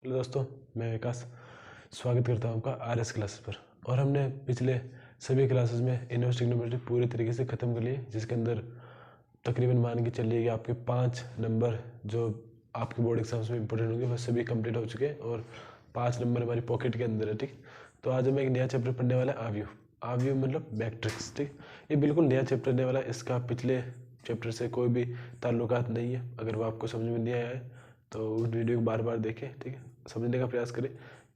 Hello दोस्तों, मैं विकास स्वागत करता हूं आपका आरएस क्लासेस पर। और हमने पिछले सभी क्लासेस में इनवर्स ट्रिग्नोमेट्री पूरी तरीके से ख़त्म कर लिए, जिसके अंदर तकरीबन मान के चलिए कि आपके 5 नंबर जो आपके बोर्ड एग्जाम्स में इंपॉर्टेंट होंगे वह सभी कंप्लीट हो चुके हैं और 5 नंबर हमारी पॉकेट के अंदर है। ठीक, तो आज हम एक नया चैप्टर पढ़ने वाला है, आव्यूह। आव्यूह मतलब मैट्रिक्स। ठीक, ये बिल्कुल नया चैप्टर रहने वाला है, इसका पिछले चैप्टर से कोई भी ताल्लुकात नहीं है। अगर वो आपको समझ में नहीं आया है तो उस वीडियो को बार बार देखें, ठीक है, समझने का प्रयास करें,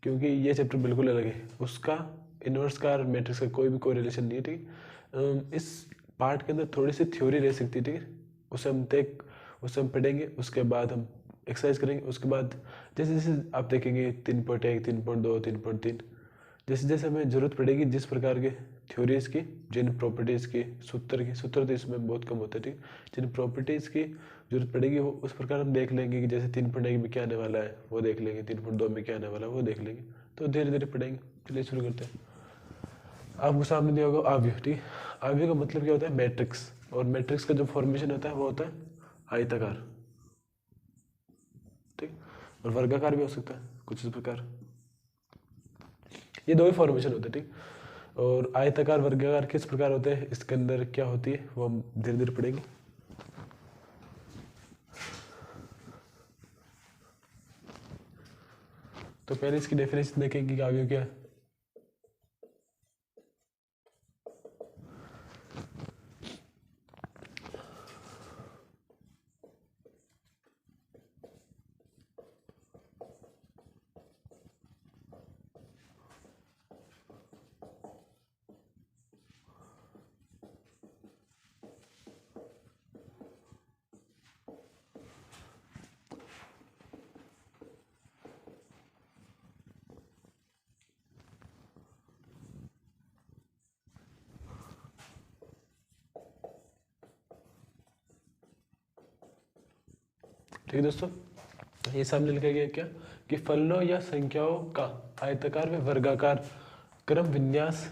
क्योंकि ये चैप्टर बिल्कुल अलग है। उसका इन्वर्स का और मैट्रिक्स का कोई भी कोई रिलेशन नहीं है। ठीक, इस पार्ट के अंदर थोड़ी सी थ्योरी रह सकती है। ठीक है, उसे हम पढ़ेंगे, उसके बाद हम एक्सरसाइज करेंगे। उसके बाद जैसे जैसे आप देखेंगे 3.1, 3.2, 3.3, जैसे जैसे हमें ज़रूरत पड़ेगी जिस प्रकार के थ्योरीज की, जिन प्रॉपर्टीज़ की, सूत्र तो इसमें बहुत कम होता है। ठीक, जिन प्रॉपर्टीज़ की जरूरत पड़ेगी वो उस प्रकार हम देख लेंगे कि जैसे 3.1 में क्या आने वाला है वो देख लेंगे, 3.2 में क्या आने वाला है वो देख लेंगे। तो धीरे धीरे पढ़ेंगे। चलिए शुरू करते हैं। आपको सामने दिया होगा आव्यूह। ठीक, आव्यूह का मतलब क्या होता है? मैट्रिक्स। और मैट्रिक्स का जो फॉर्मेशन होता है वो होता है आयताकार। ठीक, और वर्गाकार भी हो सकता है कुछ इस प्रकार। ये दो ही फॉर्मेशन होते हैं। ठीक, और आयताकार वर्गाकार किस प्रकार होते हैं, इसके अंदर क्या होती है वो हम धीरे धीरे पढ़ेंगे। तो पहले इसकी डेफिनेशन देखेंगे कि आव्यूह क्या है। ठीक है दोस्तों, ये सामने लिखा गया क्या कि फलनों या संख्याओं का आयताकार व वर्गाकार क्रम विन्यास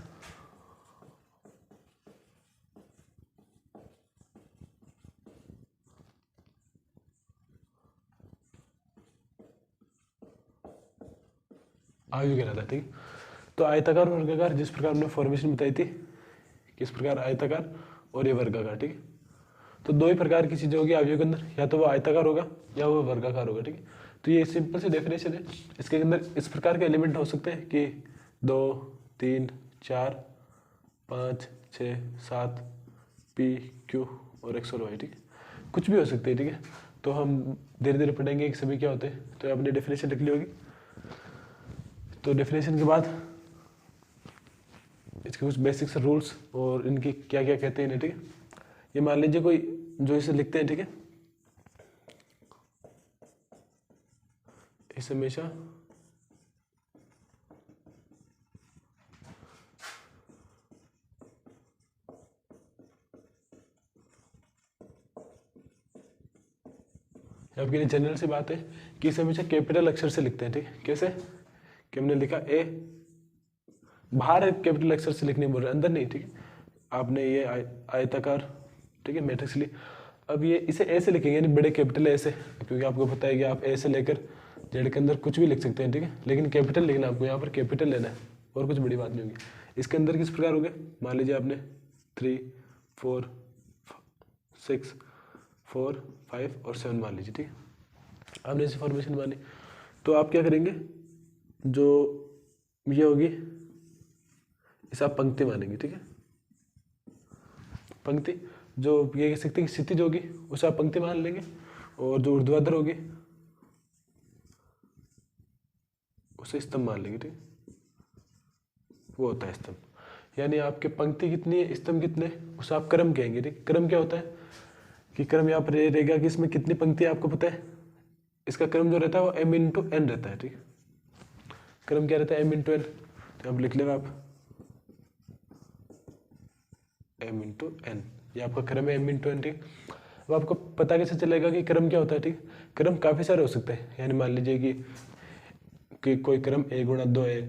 आयु कहलाता है। ठीक, तो आयताकार और वर्गाकार जिस प्रकार हमने फॉर्मेशन बताई थी, किस प्रकार आयताकार और ये वर्गाकार। ठीक है, तो दो ही प्रकार की चीजें होगी आयु के अंदर, या तो वो आयताकार होगा या वो वर्गाकार होगा। ठीक है, तो ये सिंपल सी डेफिनेशन है। इसके अंदर इस प्रकार के एलिमेंट हो सकते हैं कि 2, 3, 4, 5, 6, 7, पी, क्यू और एक्स और वाई। ठीक है, कुछ भी हो सकते हैं। ठीक है, तो हम धीरे धीरे पढ़ेंगे कि सभी क्या होते हैं। तो आपने डेफिनेशन लिख ली होगी। तो डेफिनेशन के बाद इसके कुछ बेसिक्स रूल्स और इनकी क्या क्या कहते हैं। ठीक है, ये मान लीजिए कोई जो इसे लिखते हैं। ठीक है, इस हमेशा आपके लिए जनरल सी बात है कि इसे हमेशा कैपिटल अक्षर से लिखते हैं। ठीक है, कैसे कि हमने लिखा ए, बाहर कैपिटल अक्षर से लिखने बोल रहे हैं, अंदर नहीं। ठीक है, आपने ये आयताकार, ठीक है, मैट्रिक्स ली। अब ये इसे ए से लिखेंगे, यानी बड़े कैपिटल ए से, क्योंकि आपको पता है कि आप ए से लेकर जेड के अंदर कुछ भी लिख सकते हैं। ठीक है, लेकिन कैपिटल लिखना, आपको यहाँ पर कैपिटल लेना है और कुछ बड़ी बात नहीं होगी। इसके अंदर किस प्रकार हो गए, मान लीजिए आपने 3, 4, 6, 4, 5 और 7 मान लीजिए। ठीक है, आपने ऐसी फॉर्मेशन मानी, तो आप क्या करेंगे, जो ये होगी इसे आप पंक्ति मानेंगे। ठीक है, पंक्ति, जो ये कह सकते हैं कि क्षितिज होगी उसे आप पंक्ति मान लेंगे, और जो ऊर्ध्वाधर होगी उसे स्तंभ मान लेंगे। ठीक, वो होता है स्तंभ। यानी आपके पंक्ति कितनी है, स्तंभ कितने, उसे आप क्रम कहेंगे। ठीक, क्रम क्या होता है कि क्रम यहाँ पर रहेगा कि इसमें कितनी पंक्ति है आपको पता है। इसका क्रम जो रहता है वो m इंटू एन रहता है। ठीक, क्रम क्या रहता है, m इंटू एन। तो अब लिख लेगा आप m इंटू एन, ये आपका क्रम है m इंटू एन। ठीक, अब आपको पता कैसे चलेगा कि क्रम क्या होता है। ठीक, क्रम काफ़ी सारे हो सकते हैं, यानी मान लीजिए कि कोई क्रम 1 गुणा 2 है,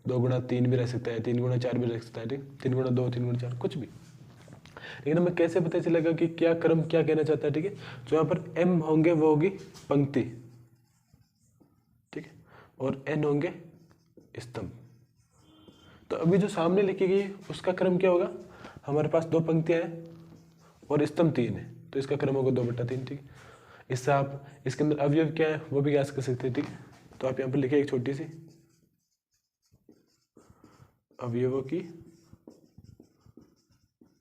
2 गुणा 3 भी रह सकता है, 3 गुणा 4 भी रह सकता है। ठीक, 3 गुणा 2, 3 गुणा 4, कुछ भी। लेकिन हमें कैसे पता चलेगा कि क्या क्रम क्या कहना चाहता है। ठीक है, जो यहाँ पर m होंगे वो होगी पंक्ति। ठीक है, और n होंगे स्तंभ। तो अभी जो सामने लिखी गई उसका क्रम क्या होगा, हमारे पास 2 पंक्तियां हैं और स्तंभ 3 है, तो इसका क्रम होगा 2/3। ठीक है, इससे आप इसके अंदर अवयव क्या है वो भी ज्ञात कर सकते हैं। ठीक है, तो आप यहाँ पर लिखे एक छोटी सी अवयवों की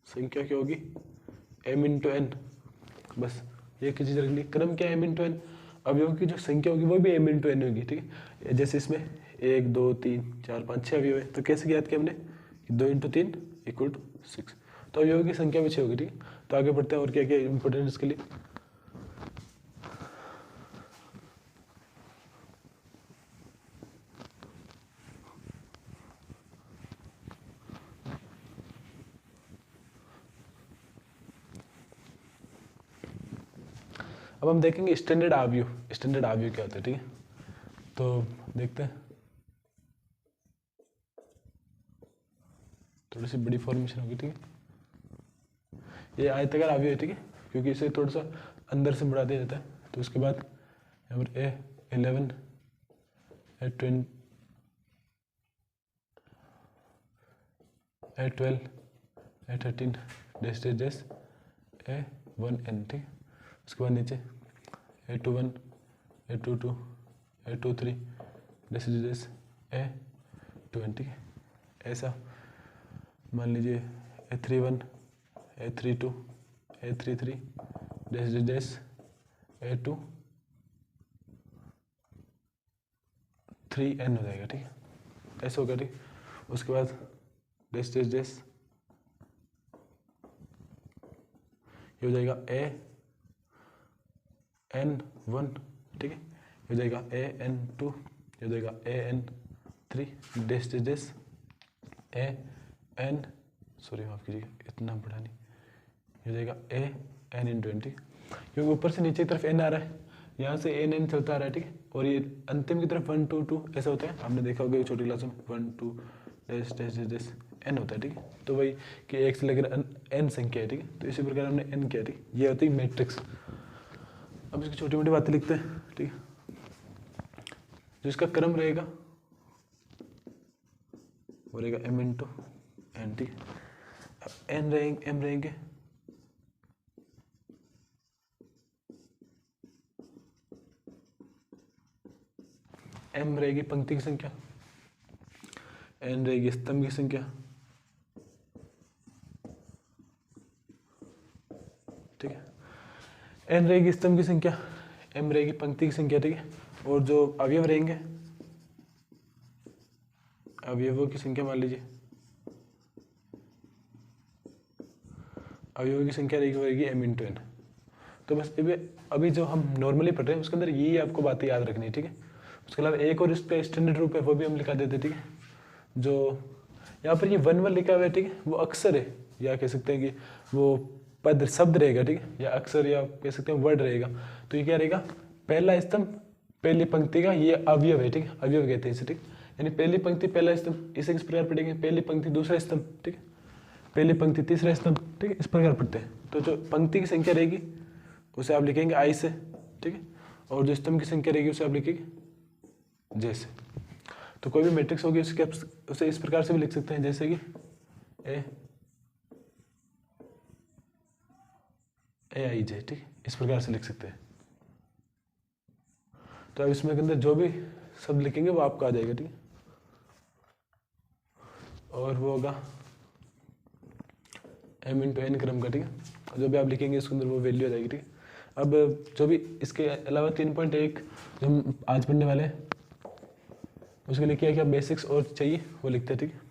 संख्या क्या होगी, m × n। बस ये की चीज रखनी, क्रम क्या है m × n, अवयवों की जो संख्या होगी वो भी m × n होगी। ठीक है, जैसे इसमें 1 2 3 4 5 6 अवयव है, तो कैसे ज्ञात किया हमने, 2 × 3 = 6, तो अवयवों की संख्या भी 6 होगी। ठीक है, तो आगे बढ़ते हैं और क्या क्या इंपॉर्टेंट इसके लिए। अब हम देखेंगे स्टैंडर्ड अवयव, स्टैंडर्ड अवयव क्या होता है। ठीक है, तो देखते हैं, थोड़ी सी बड़ी फॉर्मेशन होगी। ठीक है, ये आयताकार अवयव है। ठीक है, क्योंकि इसे थोड़ा सा अंदर से बढ़ा दिया जाता है। तो उसके बाद यहाँ पर A11 A20 A12 A13 dash A1n। ठीक है, उसके बाद नीचे A21 A22 A23 dash A20। ऐसा मान लीजिए A31 A32 A33 dash A2 3n हो जाएगा। ठीक है, ऐसा होगा। ठीक, उसके बाद डैश डैश डैश ये हो जाएगा AN1। ठीक है, ये हो जाएगा AN2, ये हो जाएगा AN3 dash dash dash AN, sorry माफ कीजिएगा इतना बड़ा नहीं, ये हो जाएगा AN × n। ठीक, क्योंकि ऊपर से नीचे की तरफ n आ रहा है, यहाँ से AN चलता आ रहा है। ठीक है, और ये अंतिम की तरफ 1 2 2 ऐसा होता है, आपने देखा होगा छोटी क्लास में 1 2 डैश डैश डैश n होता है। ठीक है, तो वही कि एक से लेकर n संख्या है। ठीक है, तो इसी प्रकार हमने n किया। ठीक, ये होती है मैट्रिक्स। अब इसकी छोटी मोटी बातें लिखते हैं। ठीक है, जो इसका क्रम रहेगा वो रहेगा m × n। ठीक, अब n रहेंगे m रहेंगे m रहेगी पंक्ति की संख्या, n रहेगी स्तंभ की संख्या। ठीक है, n रहेगी स्तंभ की संख्या, m रहेगी पंक्ति की संख्या। ठीक है, और जो अवयव रहेंगे, अवयवों की संख्या मान लीजिए, अवयवों की संख्या रहेगी m × n। तो बस अभी जो हम नॉर्मली पढ़ रहे हैं उसके अंदर यही आपको बातें याद रखनी है। ठीक है, उसके अलावा एक और इसका स्टैंडर्ड रूप है वो भी हम लिखा देते हैं। ठीक है, जो यहाँ पर ये 1 1 लिखा हुआ है। ठीक है, वो अक्सर है, या कह सकते हैं कि वो पद शब्द रहेगा। ठीक है, या अक्सर, या कह सकते हैं वर्ड रहेगा। तो ये क्या रहेगा, पहला स्तंभ पहली पंक्ति का ये अवयव है। ठीक है, अवयव कहते हैं इसे। ठीक, यानी पहली पंक्ति पहला स्तंभ, इसे किस प्रकार पढ़ेंगे, पहली पंक्ति दूसरा स्तंभ। ठीक है, पहली पंक्ति तीसरा स्तंभ। ठीक है, इस प्रकार पढ़ते हैं। तो जो पंक्ति की संख्या रहेगी उसे आप लिखेंगे I से। ठीक है, और जो स्तंभ की संख्या रहेगी उसे आप लिखेंगे J से। तो कोई भी मैट्रिक्स होगी उसे इस प्रकार से भी लिख सकते हैं, जैसे कि AIJ। ठीक, इस प्रकार से लिख सकते हैं। तो अब इसमें के अंदर जो भी शब्द लिखेंगे वो आपको आ जाएगा। ठीक है, और वो होगा m × n क्रम का। ठीक है, जो भी आप लिखेंगे इसके अंदर वो वैल्यू आ जाएगी। ठीक है, अब जो भी इसके अलावा 3.1 जो हम आज पढ़ने वाले हैं उसके लिए क्या क्या बेसिक्स और चाहिए वो लिखते हैं। ठीक है,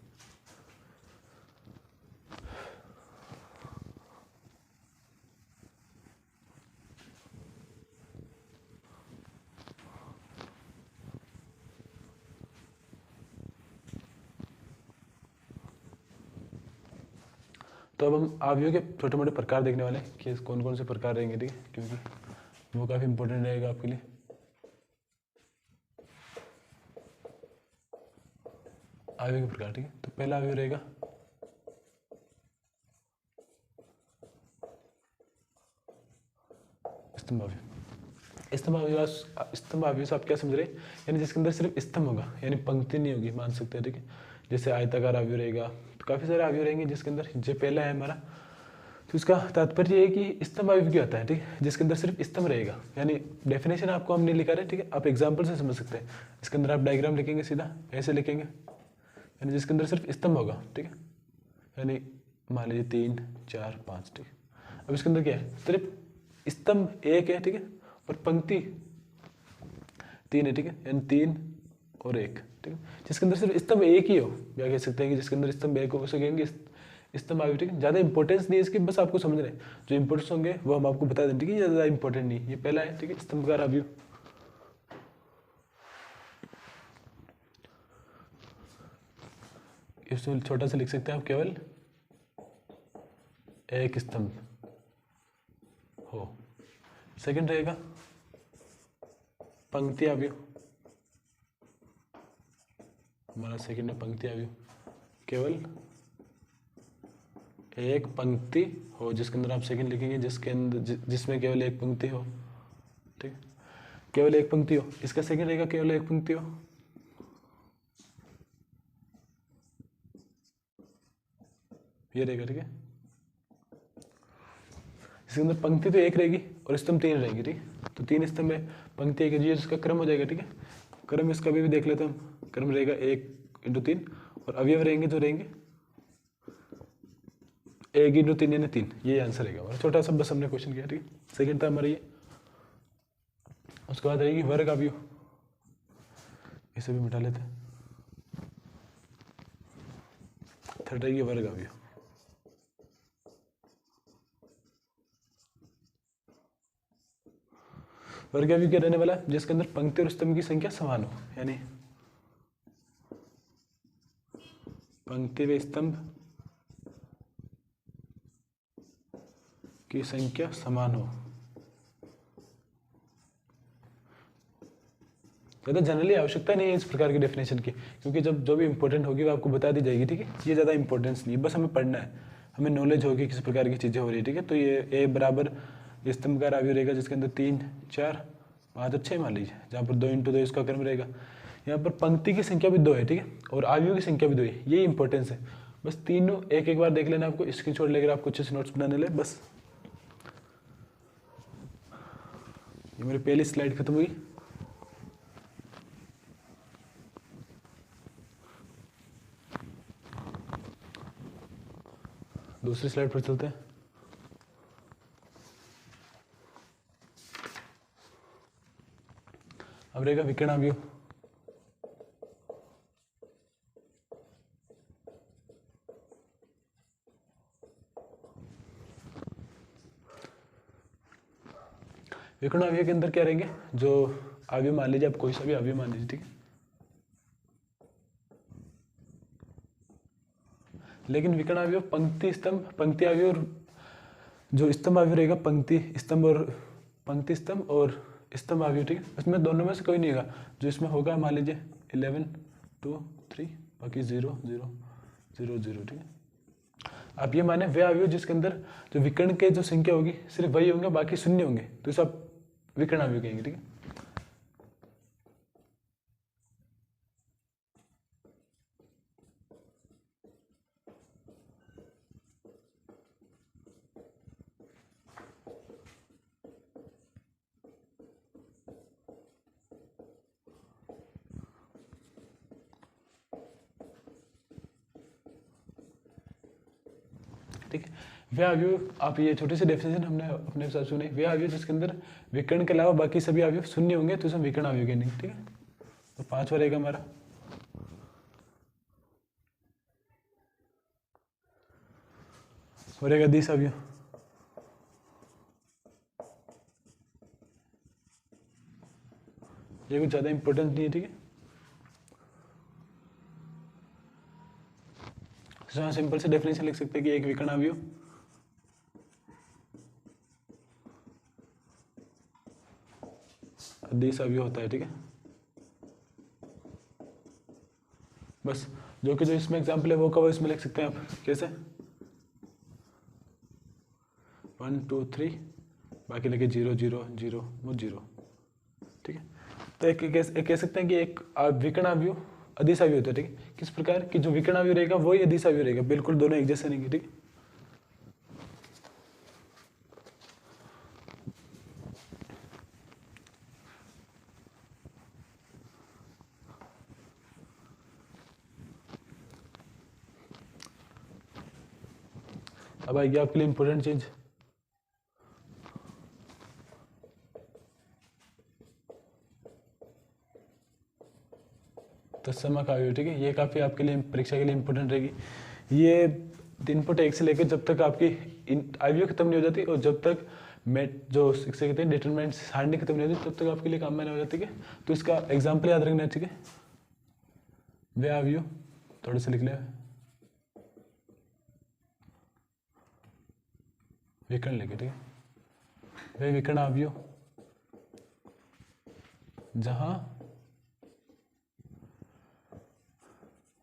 तो अब हम अवयवों के छोटे मोटे प्रकार देखने वाले हैं कि कौन कौन से प्रकार रहेंगे। ठीक है, क्योंकि वो काफ़ी इंपॉर्टेंट रहेगा आपके लिए। अवयव के प्रकार। ठीक है, तो पहला अवयव रहेगा स्तंभ अवयव। स्तंभ अवयव से आप क्या समझ रहे हैं, यानी जिसके अंदर सिर्फ स्तंभ होगा, यानी पंक्ति नहीं होगी, मान सकते हैं, ठीक है। जैसे आयताकार अवयव रहेगा, तो काफ़ी सारे अवयव रहेंगे जिसके अंदर, जो पहला है हमारा, तो इसका तात्पर्य ये है कि स्तंभ अवयव क्या होता है, ठीक है, जिसके अंदर सिर्फ स्तंभ रहेगा। यानी डेफिनेशन आपको हम नहीं लिखा रहे, ठीक है, आप एग्जाम्पल से समझ सकते हैं। इसके अंदर आप डायग्राम लिखेंगे, सीधा ऐसे लिखेंगे, यानी जिसके अंदर सिर्फ स्तंभ होगा, ठीक है, यानी मान लीजिए 3 4 5, ठीक है। अब इसके अंदर क्या है, सिर्फ स्तंभ एक है, ठीक है, और पंक्ति 3 है, ठीक है, यानी 3 और 1, ठीक है, जिसके अंदर सिर्फ स्तंभ एक ही हो, या कह सकते हैं कि जिसके अंदर स्तंभ एक हो उसे कहेंगे स्तंभ अवयव, ठीक है। ज़्यादा इंपॉर्टेंस नहीं है इसकी, बस आपको समझ रहे हैं, जो इंपॉर्टेंस होंगे वो हम आपको बता दें, ठीक है, ज़्यादा इंपॉर्टेंट नहीं, ये पहला है, ठीक है, स्तंभकार अवयव। इसमें छोटा सा लिख सकते हैं आप, केवल एक स्तंभ हो। सेकंड रहेगा पंक्ति अवयव, हमारा सेकंड है पंक्ति अवयव, केवल एक पंक्ति हो, जिसके अंदर आप सेकंड लिखेंगे, जिसके अंदर जिसमें केवल एक पंक्ति हो, ठीक है, केवल एक पंक्ति हो। इसका सेकंड रहेगा केवल एक पंक्ति हो, ये रहेगा, ठीक है। इसके अंदर पंक्ति तो एक रहेगी और स्तंभ 3 रहेंगे, ठीक है, तो 3 स्तंभ है, पंक्ति एक है, ये इसका क्रम हो जाएगा, ठीक है। क्रम इसका भी देख लेते हैं हम, क्रम रहेगा 1 × 3, और अवयव रहेंगे जो रहेंगे 1 × 3 यानी 3, ये आंसर रहेगा हमारा। छोटा सा बस हमने क्वेश्चन किया, ठीक है। सेकंड था हमारा ये। उसके बाद रहेगी वर्ग अवयव, इसे भी मिटा लेते हैं। थर्ड रहेगी वर्ग अवयव। वर्ग अवयव क्या रहने वाला है, जिसके अंदर पंक्ति और स्तंभ की संख्या समान हो, यानी पंक्ति व स्तंभ की संख्या समान हो। ज़्यादा जनरली आवश्यकता नहीं है इस प्रकार की डेफिनेशन की, क्योंकि जब जो भी इंपॉर्टेंट होगी वो आपको बता दी जाएगी, ठीक है। ये ज़्यादा इंपॉर्टेंस नहीं है, बस हमें पढ़ना है, हमें नॉलेज होगी किस प्रकार की चीज़ें हो रही है, ठीक है। तो ये ए बराबर स्तंभकार अवयव रहेगा, जिसके अंदर 3 4 5 और 6 मान लीजिए, जहाँ पर 2 × 2 इसका क्रम रहेगा। यहाँ पर पंक्ति की संख्या भी 2 है, ठीक है, और अवयव की संख्या भी 2 है, ये इंपॉर्टेंस है। बस तीनों एक बार देख लेना, आपको स्क्रीनशॉट लेकर आपको अच्छे से नोट्स बनाने ले। बस ये मेरी पहली स्लाइड खत्म हुई। दूसरी स्लाइड पर चलते हैं। अब रहेगा विकर्ण अवयव। विकर्ण अवयव के अंदर क्या रहेंगे, जो अवयव मान लीजिए, आप कोई सा भी अवयव मान लीजिए, ठीक है, लेकिन विकर्ण अवयव पंक्ति स्तंभ, पंक्ति अवयव और जो स्तंभ अवयव रहेगा, पंक्ति स्तंभ और स्तंभ अवयव, ठीक है, इसमें दोनों में से कोई नहीं होगा। जो इसमें होगा मान लीजिए 11 2 3, बाकी 0 0 0 0, ठीक है। आप ये माने वे अवयव जिसके अंदर जो विकर्ण के जो संख्या होगी सिर्फ वही होंगे, बाकी शून्य होंगे, तो इसे आप विकर्ण अवयव कहेंगे, ठीक है। ठीक है, वे अवयव, आप ये छोटी सी डेफिनेशन हमने अपने हिसाब से सुनी, वे अवयव जिसके अंदर विकर्ण के अलावा बाकी सभी अवयव शून्य होंगे, तो इसे विकर्ण अवयव कहेंगे, ठीक है। तो 5वां रहेगा हमारा रहेगा दिश अवयव। ये कुछ ज्यादा इंपॉर्टेंट नहीं है, ठीक है। सिंपल से डेफिनेशन लिख सकते हैं कि एक विकर्ण अवयव दिश अवयव होता है, ठीक है। बस जो कि जो इसमें एग्जाम्पल है वो कवर इसमें लिख सकते हैं आप, कैसे 1 2 3, बाकी लगे 0 0 0 और 0। ठीक है। तो एक कह सकते हैं कि एक विकर्ण अवयव अदिश अवयव होता है, ठीक है। किस प्रकार कि जो विकर्ण अवयव रहेगा वही अदिश अवयव रहेगा, बिल्कुल दोनों एक जैसे नहीं है, ठीक है। अब आएगी आपके लिए इंपॉर्टेंट चीज, तत्समक अवयव, ठीक है। ये काफी आपके लिए परीक्षा के लिए इंपॉर्टेंट रहेगी। ये इनपुट 1 से लेकर जब तक आपकी अवयव खत्म नहीं हो जाती और जब तक जो इसे कहते हैं डिटरमिनेंट सारणी खत्म नहीं होती तब तक आपके लिए काम में आने हो जाती है। तो इसका एग्जाम्पल याद रखना है, ठीक है। वे अवयव थोड़े से लिख ले, विकर्ण लेके, ठीक है। वे विकर्ण अवयव जहां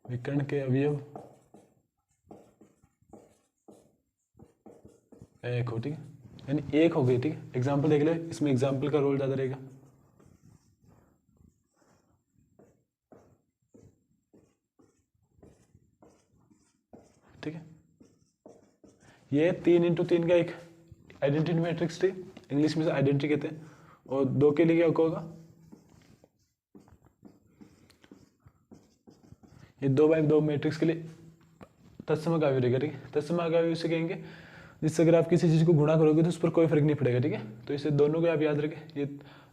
विकर्ण के अवयव एक हो, ठीक है, यानी एक हो गई, ठीक है। एग्जाम्पल देख ले, इसमें एग्जाम्पल का रोल ज्यादा रहेगा। ठीक है, ये 3x3 का एक आइडेंटिटी मैट्रिक्स थी, इंग्लिश में से आइडेंटिटी कहते हैं। और 2 के लिए क्या होगा, ये 2x2 मैट्रिक्स के लिए तत्समक अवयव रहेगा, ठीक है। तत्समक अवयव से कहेंगे जिससे अगर आप किसी चीज को गुणा करोगे तो उस पर कोई फर्क नहीं पड़ेगा, ठीक है। तो इसे दोनों को आप याद रखें, ये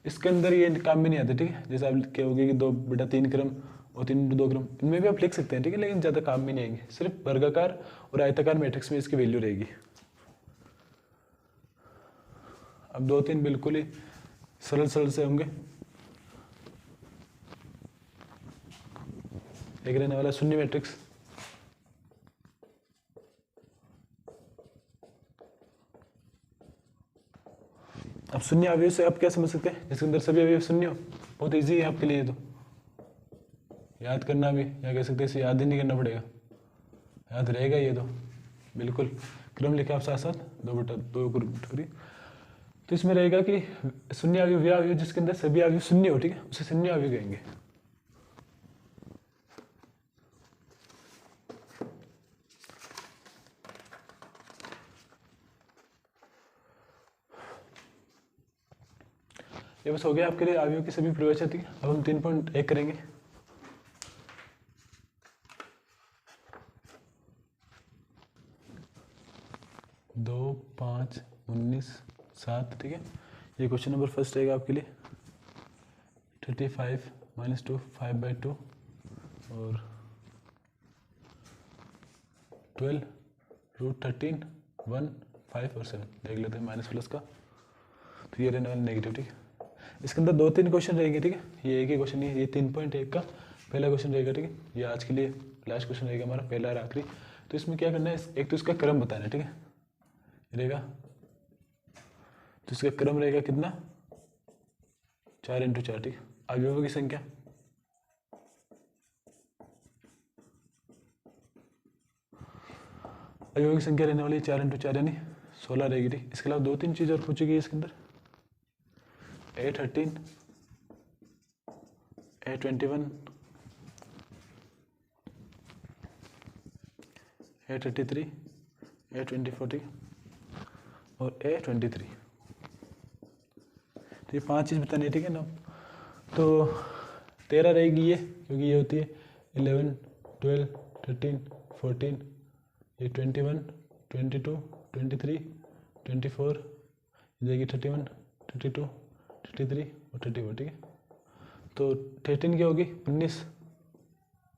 इसके अंदर ये काम में नहीं आते, ठीक है। जैसे आप कहोगे कि 2/3 क्रम और 3x2 क्रम, इनमें भी आप लिख सकते हैं, ठीक है, लेकिन ज्यादा काम में नहीं आएंगे। सिर्फ वर्गाकार और आयताकार मैट्रिक्स में इसकी वैल्यू रहेगी। अब 2-3 बिल्कुल ही सरल से होंगे। एक रहने वाला शून्य मैट्रिक्स, अब शून्य अवयव से आप क्या समझ सकते हैं, जिसके अंदर सभी अवयव शून्य हो। बहुत इजी है आपके लिए, तो याद करना भी, या कह सकते हैं इसे याद ही नहीं करना पड़ेगा, याद रहेगा ये तो बिल्कुल। क्रम लिखे आप साथ साथ 2/2 तो इसमें रहेगा कि शून्य अवयव वह अवयव जिसके अंदर सभी अवयव शून्य हो, ठीक है, उसे शून्य अवयव कहेंगे। ये बस हो गया आपके लिए अवयव की सभी परिभाषा थी। अब हम 3.1 करेंगे। दो, 5, 19, 7, ठीक है। ये क्वेश्चन नंबर फर्स्ट रहेगा आपके लिए। 35 - 2 5/2 और 12 √13 1 5 और 7 देख लेते हैं माइनस प्लस का। तो ये रहने वाला नेगेटिव, ठीक है। इसके अंदर 2-3 क्वेश्चन रहेंगे, ठीक है। ये एक ही क्वेश्चन नहीं है, ये 3.1 का पहला क्वेश्चन रहेगा, ठीक है। ये आज के लिए लास्ट क्वेश्चन रहेगा हमारा, पहला और आखिरी। तो इसमें क्या करना है, एक तो इसका क्रम बताना है, ठीक है, रहेगा। तो इसका क्रम रहेगा कितना, 4x4, ठीक है। अवयवों की संख्या अवयवों की संख्या रहने वाली 4x4 यानी 16 रहेगी, ठीक। इसके अलावा 2-3 चीज़ और पूछेगी इसके अंदर, A13 A21 A33 A24, ठीक है, और A23। तो ये 5 चीज़ बतानी है, ठीक है ना। तो 13 रहेगी ये, क्योंकि ये होती है 11 12 13 14, ये 21 22 23 24, ये जाएगी 31 32 33 और 34, ठीक है। तो 13 क्या होगी, 19,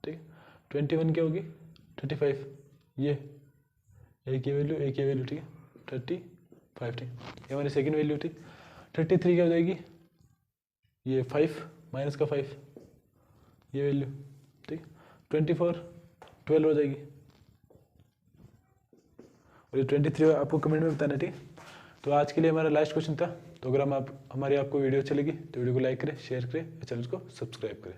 ठीक है। 21 क्या होगी, 35, ये एक ये वैल्यू, ठीक है, 35, ठीक। ये हमारी सेकंड वैल्यू थी। 33 क्या हो जाएगी, ये 5 माइनस का 5, ये वैल्यू, ठीक। 24 12 हो जाएगी, और ये 23 आपको कमेंट में बताना, ठीक है। तो आज के लिए हमारा लास्ट क्वेश्चन था। तो अगर आपको वीडियो अच्छी लगी तो वीडियो को लाइक करें, शेयर करें, चैनल को सब्सक्राइब करें।